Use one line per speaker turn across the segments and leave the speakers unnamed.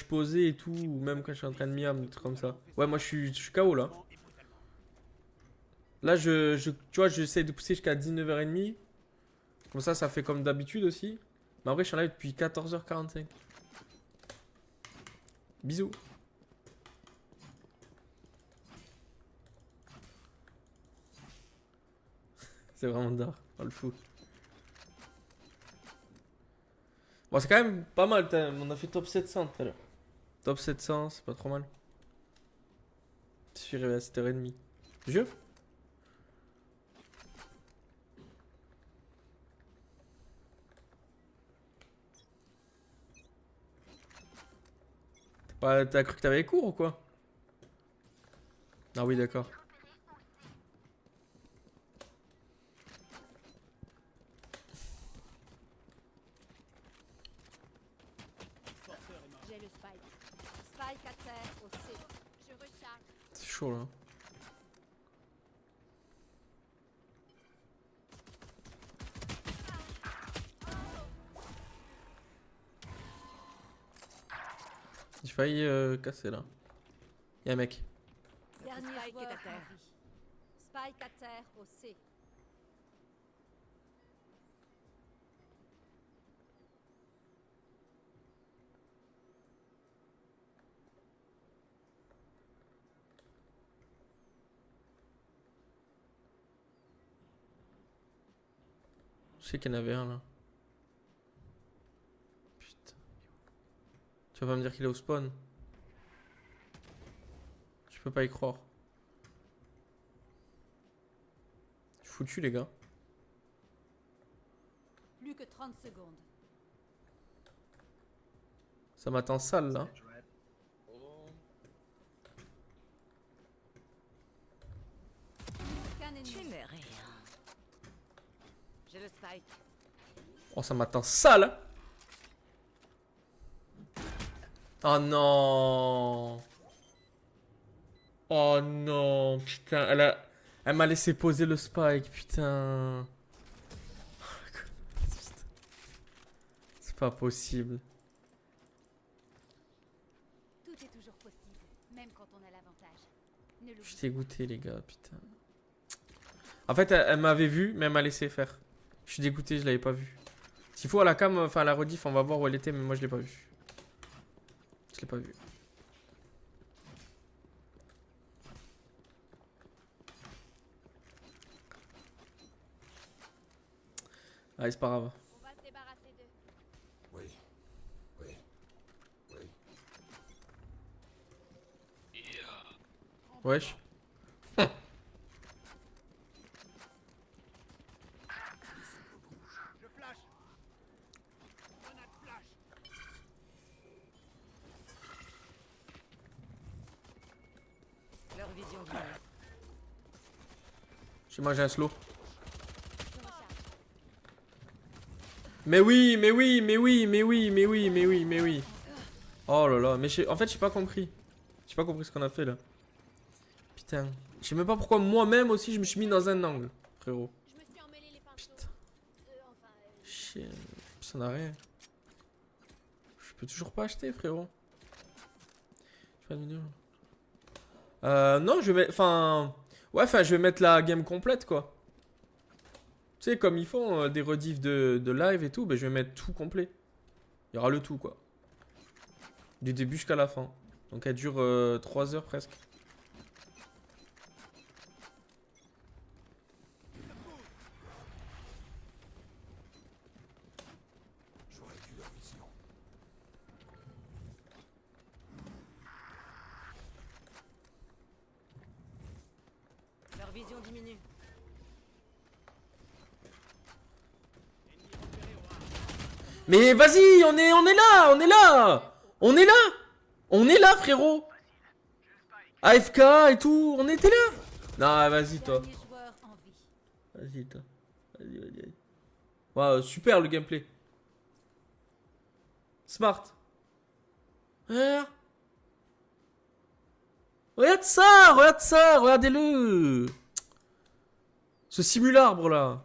posé et tout, ou même quand je suis en train de miam, des trucs comme ça. Ouais, moi je suis KO là. Là, tu vois, j'essaie de pousser jusqu'à 19h30. Comme ça fait comme d'habitude aussi. Mais en vrai, je suis en live depuis 14h45. Bisous. C'est vraiment d'art, on le fout. Bon, c'est quand même pas mal, on a fait top 700 tout à l'heure. Top 700, c'est pas trop mal. Je suis arrivé à 7h30. Je T'as cru que t'avais cours ou quoi? Ah oui, d'accord.
J'ai le spike. Spike à terre au C. Je recharge.
C'est chaud là. J'ai failli casser là. Y'a un mec.
Dernier joueur à terre. Spike à terre au C.
Je sais qu'il y en avait un là. Putain. Tu vas pas me dire qu'il est au spawn? Je peux pas y croire. Je suis foutu les gars.
Plus que 30 secondes.
Ça m'attend sale là.
Aucun
Tu
ennemi.
n'es rien. J'ai le spike.
Oh, ça m'attend sale. Oh non. Oh non. Putain, elle m'a laissé poser le spike, putain. C'est pas possible.
Tout est toujours possible, même quand on a l'avantage. Ne
Je
l'oublie
suis dégoûté les gars, putain. En fait, elle m'avait vu, mais elle m'a laissé faire. Je suis dégoûté, je l'avais pas vu. S'il faut à la cam, enfin à la rediff, on va voir où elle était, mais moi je l'ai pas vu. Je l'ai pas vu. Allez, c'est pas grave.
On va se débarrasser d'eux.
Oui. Oui. Oui.
Wesh.
Je flash. Grenade flash.
Leur vision diminue.
J'ai mangé un slow.
Je recharge.
Mais oui, mais oui, mais oui, mais oui, mais oui, mais oui, mais oui. Oh là là, mais en fait, j'ai pas compris. J'ai pas compris ce qu'on a fait là. Putain. Je sais même pas pourquoi moi-même aussi je me suis mis dans un angle, frérot.
Je me suis emmêlé les pinceaux.
Putain.
Enfin,
Chien. Ça n'a rien. Je peux toujours pas acheter, frérot. Je fais une vidéo. Non, je vais mettre. Enfin. Ouais, enfin, je vais mettre la game complète, quoi. Tu sais, comme ils font des rediffs de live et tout, ben, je vais mettre tout complet. Il y aura le tout, quoi. Du début jusqu'à la fin. Donc, elle dure 3 heures presque.
J'aurais dû leur vision.
Leur vision diminue.
Mais vas-y, on est là, on est là. On est là. On est là, frérot. AFK et tout, on était là. Non, vas-y, toi.
dernier joueur en vie.
Vas-y, toi. Vas-y. Waouh, super le gameplay. Smart. Regarde. Regarde ça, regardez-le. Ce simularbre là.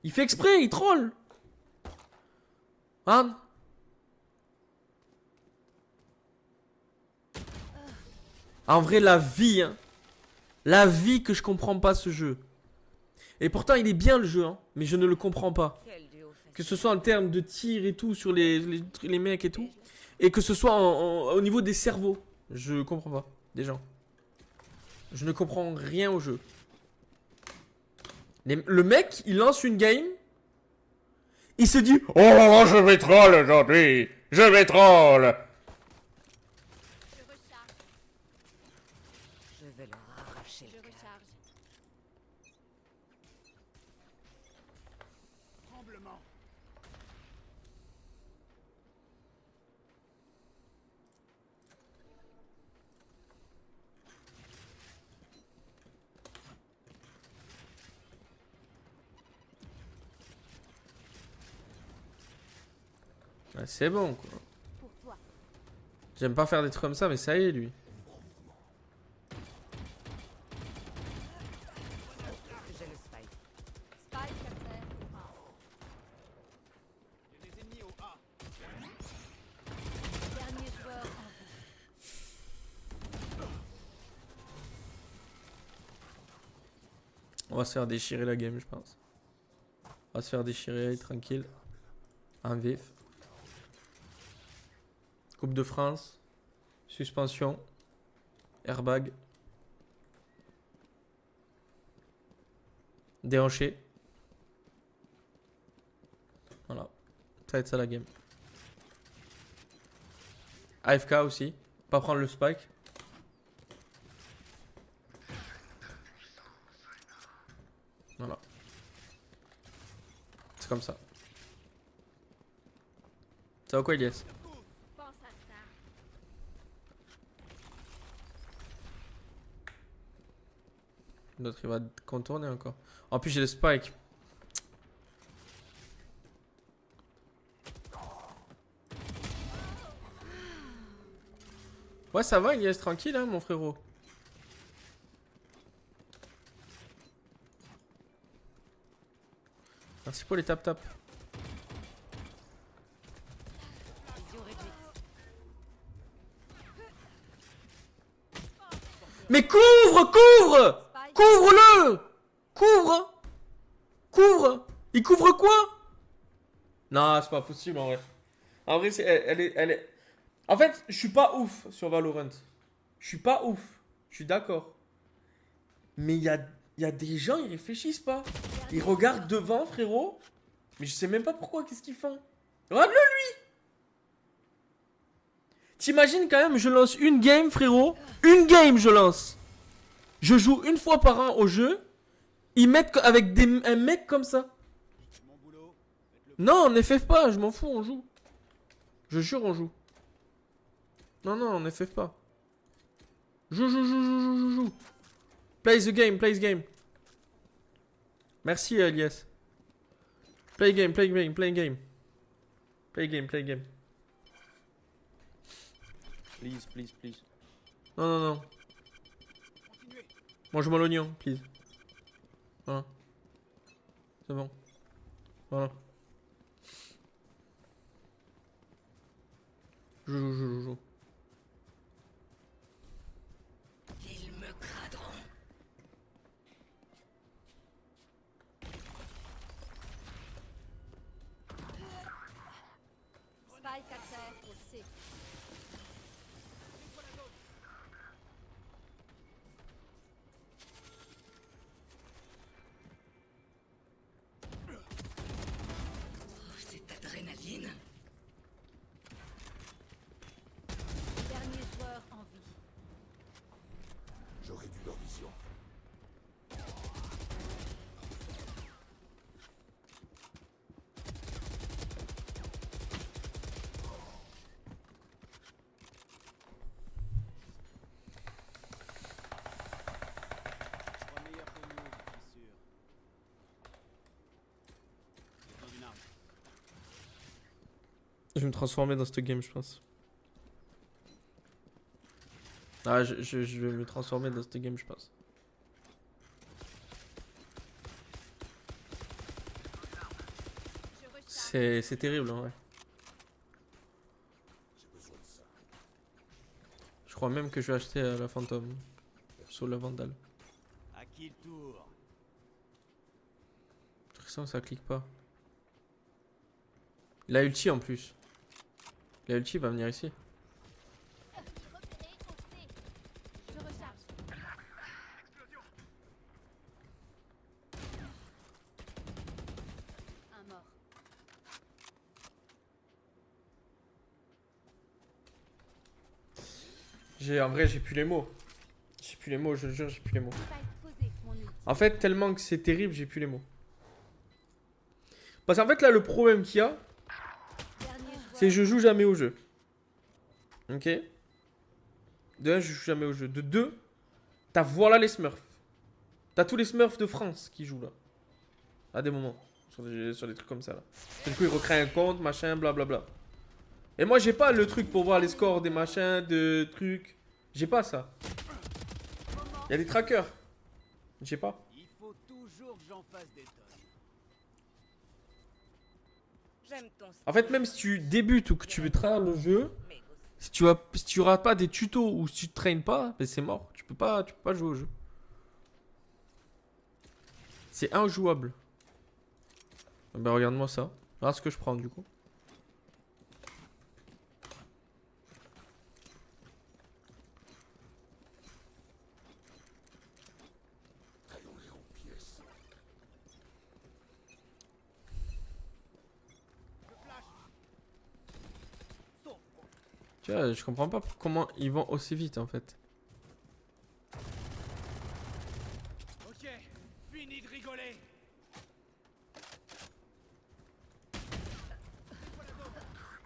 Il fait exprès, il troll. Regarde. En vrai, la vie, hein. La vie que je comprends pas ce jeu. Et pourtant, il est bien le jeu, hein, mais je ne le comprends pas.
Quel duo
Que ce
facile.
soit en termes de tir et tout, sur les mecs et tout. Et que ce soit au niveau des cerveaux. Je comprends pas, des gens. Je ne comprends rien au jeu. Le mec, il lance une game. Il se dit, oh là là, je vais troll aujourd'hui. Je vais troll.
Je recharge.
Je vais leur arracher
Je
le cœur.
recharge.
Tremblement.
Ouais, c'est bon, quoi.
Pour toi.
J'aime pas faire des trucs comme ça, mais ça y est, lui.
J'ai le spike.
Spike à terre au A.
Il y a des ennemis au A.
Dernier joueur en vie.
On va se faire déchirer la game, je pense. On va se faire déchirer, tranquille. En vif. Coupe de France. Suspension. Airbag. Déhanché. Voilà. Ça va être ça la game. AFK aussi. Pas prendre le spike. Voilà. C'est comme ça. Ça va quoi, Elias?
Pense à ça.
L'autre il va contourner encore. En plus j'ai le spike. Ouais ça va Elias, tranquille hein mon frérot. Merci pour les tap-tap.
Vision réduite.
Mais couvre, couvre,
Spike.
couvre-le, couvre, couvre. Il couvre quoi? Non c'est pas possible en vrai. En vrai elle est. En fait je suis pas ouf sur Valorant. Je suis pas ouf. Je suis d'accord. Mais il y a des gens ils réfléchissent pas. Ils regardent devant, frérot. Mais je sais même pas pourquoi, qu'est-ce qu'ils font. Regarde-le, lui. T'imagines quand même, je lance une game, frérot. Une game, je lance. Je joue une fois par an au jeu. Ils mettent avec un mec comme ça.
C'est mon boulot. Faites-le.
Non, on FF pas, je m'en fous, on joue. Je jure, on joue. Non, non, on FF pas. Joue. Play the game, play the game. Merci, Elias. Play game. Play game.
Please.
Non.
Continuez.
Mange-moi l'oignon, please. Voilà. C'est bon. Voilà. Joue.
Ils me craderont.
Spike à terre au C.
Oh, cette adrénaline.
Dernier joueur en vie.
J'aurais dû leur vision.
Pas meilleur que nous, je suis sûr. J'ai besoin d'une arme.
Je vais me transformer dans cette game, je pense. Ah, je vais me transformer dans cette game, je pense.
Je recharge.
C'est terrible, en vrai.
J'ai besoin de ça.
Je Je crois même que je vais acheter la fantôme. Sur la vandale.
À qui le tour?
J'ai l'impression que ça clique pas. Il a ulti en plus. Il a ulti, il va venir ici.
Repéré au C. Je recharge. Un mort.
En vrai, j'ai plus les mots. J'ai plus les mots, je le jure, j'ai plus les mots.
Spike posé, mon ulti.
En fait, tellement que c'est terrible, j'ai plus les mots. Parce qu'en fait, là, le problème qu'il y a,
Dernier joueur.
c'est que je joue jamais au jeu. Ok? De 1, je joue jamais au jeu. De 2, t'as voilà les Smurfs. T'as tous les Smurfs de France qui jouent là. À des moments. Sur des trucs comme ça là. Et du coup, ils recréent un compte, machin, blablabla. Et moi, j'ai pas le truc pour voir les scores des machins, de trucs. J'ai pas ça. Il y a des trackers. J'ai pas.
Il faut toujours que j'en fasse des tonnes.
J'aime ton style.
En fait, même si tu débutes ou que tu veux tryhard le jeu,
Mais
si tu auras pas des tutos ou si tu te traînes pas, ben c'est mort. Tu peux pas jouer au jeu. C'est injouable. Ben regarde-moi ça. Regarde ce que je prends du coup. Tu vois, je comprends pas comment ils vont aussi vite en fait.
Ok, fini de rigoler.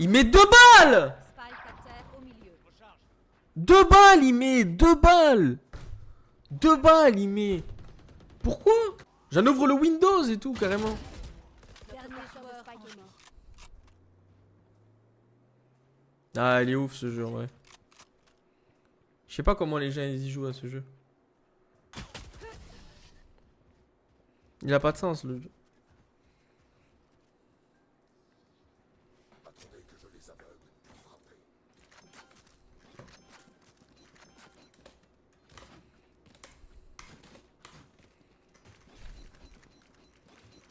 Il met 2 balles!
Spike à terre au milieu.
Recharge.
2 balles il met! 2 balles! 2 balles il met! Pourquoi? J'en ouvre le Windows et tout carrément.
Dernier joueur Spike est mort.
Ah, il est ouf ce jeu en vrai. Je sais pas comment les gens ils y jouent à ce jeu. Il a pas de sens le jeu.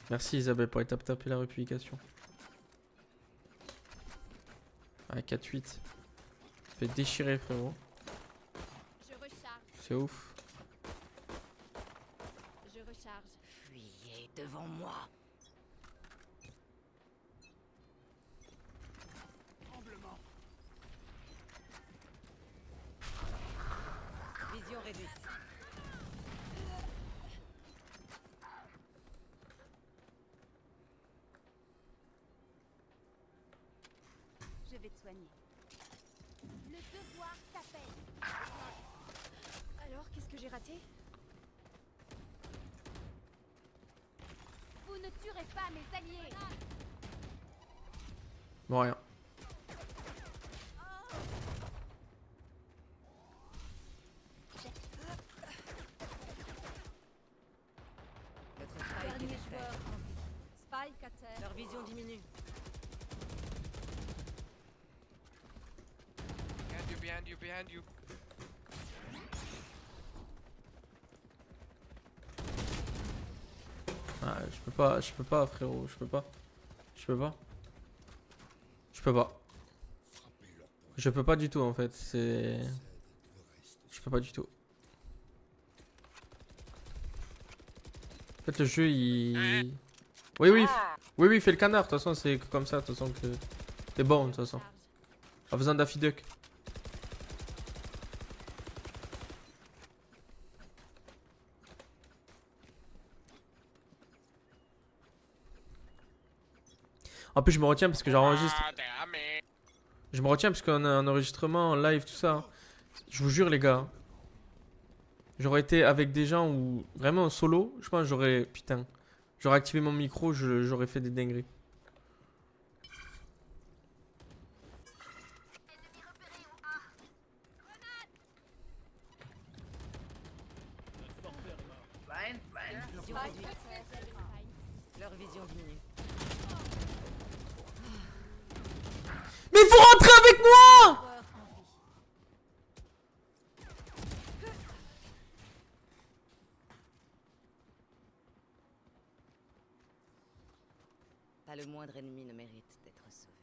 Merci Isabelle pour aller taper la républication. Ah, 4-8. Fait déchirer frérot.
Je recharge.
C'est ouf.
Je recharge.
fuyez devant moi.
Tremblement.
Vision réduite.
Je vais te soigner. Le devoir t'appelle. Alors, qu'est-ce que j'ai raté? Vous ne tuerez pas mes alliés.
Bon rien.
Notre spike est
Dernier
à
joueur
terre.
en vie. Spike à terre.
Leur vision diminue.
Behind you, behind you.
Ah, je peux pas frérot, je peux pas. Je peux pas. Je peux pas. Je peux pas du tout en fait, c'est... Je peux pas du tout. En fait le jeu il... Oui oui, oui oui, fais le canard, de toute façon c'est comme ça, de toute façon que... T'es bon de toute façon. En faisant Daffy Duck. En plus je me retiens parce que j'enregistre. Je me retiens parce qu'on a un enregistrement, en live, tout ça. Je vous jure les gars. J'aurais été avec des gens où vraiment en solo, je pense que j'aurais... Putain. J'aurais activé mon micro, j'aurais fait des dingueries.
Vision réduite. Leur vision diminue.
Mais il faut rentrer avec moi!
Joueur en vie.
le moindre ennemi ne mérite d'être sauvé.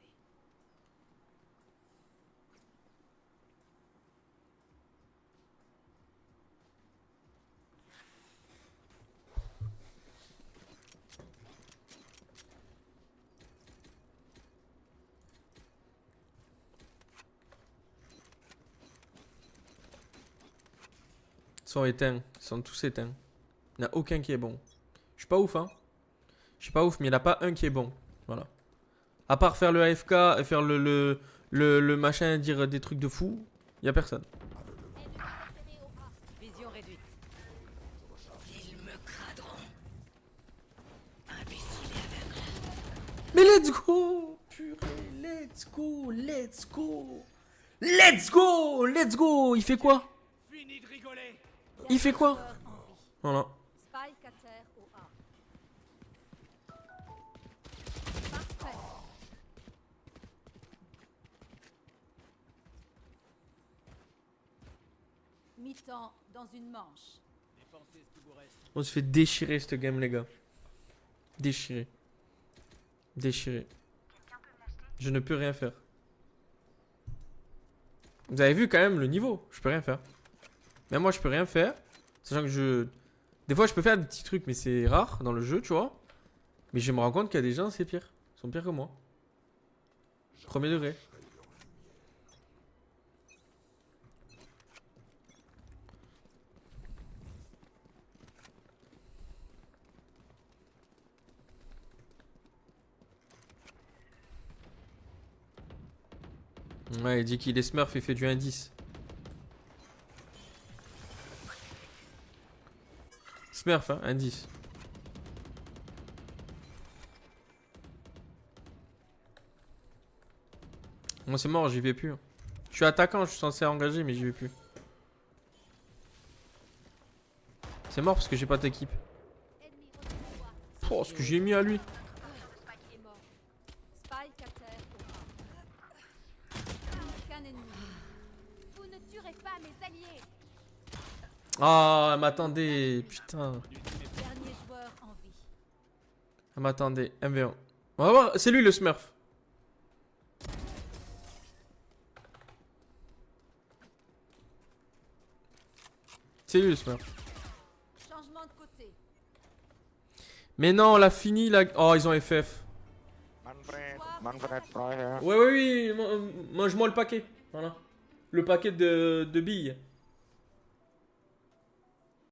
Ils sont éteints. Ils sont tous éteints. Il n'y en a aucun qui est bon. Je suis pas ouf, hein. Je suis pas ouf, mais il n'y en a pas un qui est bon. Voilà. À part faire le AFK et faire le machin, dire des trucs de fou, il n'y a personne.
Vision réduite.
Mais let's go! Purée, let's go, let's go! Let's go! Let's go! Il fait quoi?
Fini de rigoler.
Il fait quoi?
Joueur en vie.
Voilà.
Spike à terre au A. Parfait. Mi-temps dans une manche.
Dépensez ce qui vous reste.
On se fait déchirer cette game, les gars. Déchirer. Déchirer. Je ne peux rien faire. Vous avez vu quand même le niveau. Je peux rien faire. Même moi, je peux rien faire. Sachant que je... Des fois, je peux faire des petits trucs, mais c'est rare dans le jeu, tu vois. Mais je me rends compte qu'il y a des gens, c'est pire. Ils sont pires que moi. Premier degré. Ouais, il dit qu'il est smurf et fait du indice. Smurf, hein, indice. Moi, c'est mort, j'y vais plus. Je suis attaquant, je suis censé engager, mais j'y vais plus. C'est mort parce que j'ai pas d'équipe.
Ennemi retourne.
Oh, ce que j'ai mis à lui.
Spike est mort. Spike à terre au A. Aucun ennemi. Vous ne tuerez pas mes alliés.
Ah, elle m'attendait. Putain.
Dernier joueur en vie.
Elle m'attendait. MV1. On va voir. C'est lui le smurf. C'est lui le smurf.
Changement de côté.
Mais non, on l'a fini là. Oh, ils ont FF.
Manfred Pro here.
Ouais, oui, oui. Mange-moi le paquet. Voilà. Le paquet de billes.